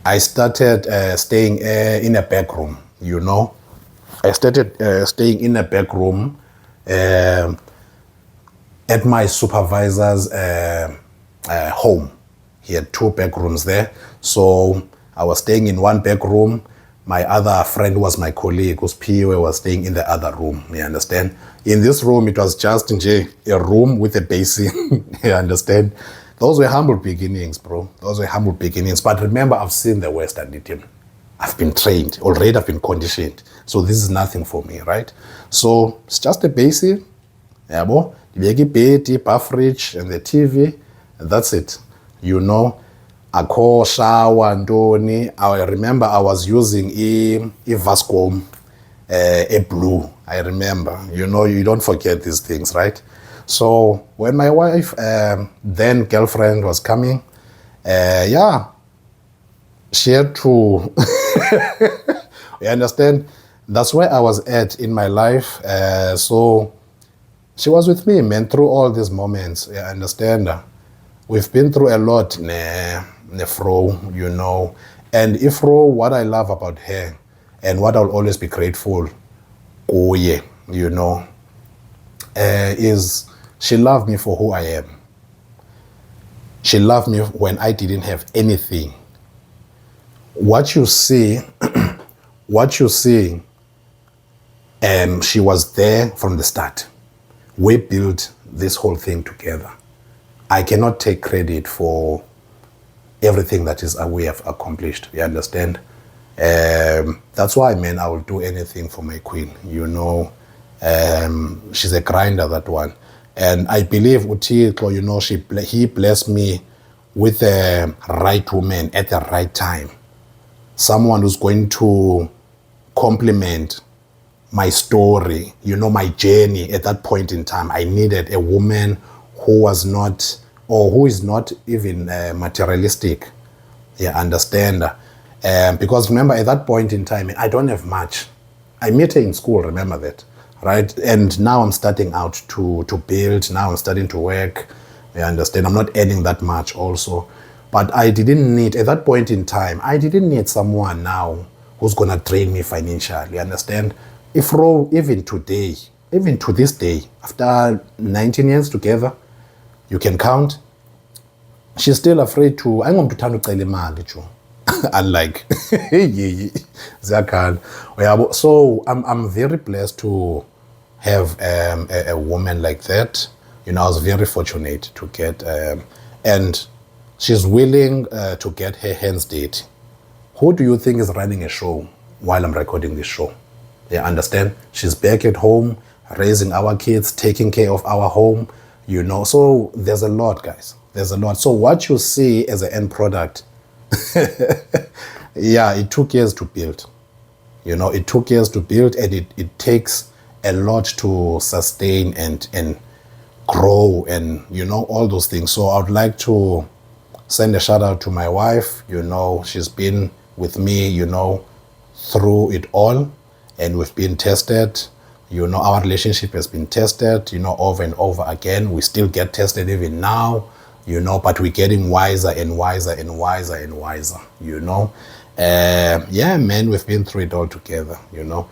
I started staying in a back room, you know. I started staying in a back room at my supervisor's home. He had 2 bedrooms there. So I was staying in one bedroom. My other friend was my colleague, whose PUA was staying in the other room. You understand? In this room, it was just a room with a basin. You understand? Those were humble beginnings, bro. Those were humble beginnings. But remember, I've seen the West, Aditya. I've been trained. Already I've been conditioned. So this is nothing for me, right? So it's just a basin. Yabo, the bed, bath fridge, and the TV, and that's it. You know, a call shower and I remember I was using a Vascom, a blue. I remember. You know, you don't forget these things, right? So when my wife, then girlfriend, was coming, yeah, she had to. You understand? That's where I was at in my life. So she was with me, man, through all these moments. You understand? We've been through a lot, Nefro, you know. And Ifro, what I love about her, and what I'll always be grateful, oh yeah, you know, is she loved me for who I am. She loved me when I didn't have anything. What you see, what you see, she was there from the start. We built this whole thing together. I cannot take credit for everything that is we have accomplished. You understand? That's why, man, I will do anything for my queen. You know, she's a grinder, that one. And I believe Utiko, you know, he blessed me with the right woman at the right time. Someone who's going to complement my story, you know, my journey at that point in time. I needed a woman who was not, or who is not even materialistic. Yeah, understand? Because remember, at that point in time, I don't have much. I met her in school, remember that, right? And now I'm starting out to build. Now I'm starting to work. You understand? I'm not earning that much also. But I didn't need, at that point in time, I didn't need someone now who's going to drain me financially. You understand? If even today, even to this day, after 19 years together, you can count, she's still afraid to, I'm going to turn to imali, unlike, so I'm very blessed to have a woman like that. You know, I was very fortunate to get, and she's willing to get her hands dirty. Who do you think is running a show while I'm recording this show? You understand? She's back at home, raising our kids, taking care of our home, you know. So there's a lot, guys. There's a lot. So what you see as an end product, yeah, it took years to build. You know, it took years to build, and it takes a lot to sustain and grow and, you know, all those things. So I would like to send a shout out to my wife. You know, she's been with me, you know, through it all. And we've been tested. You know, our relationship has been tested, you know, over and over again. We still get tested even now, you know, but we're getting wiser and wiser and wiser and wiser, you know. Yeah, man, we've been through it all together, you know.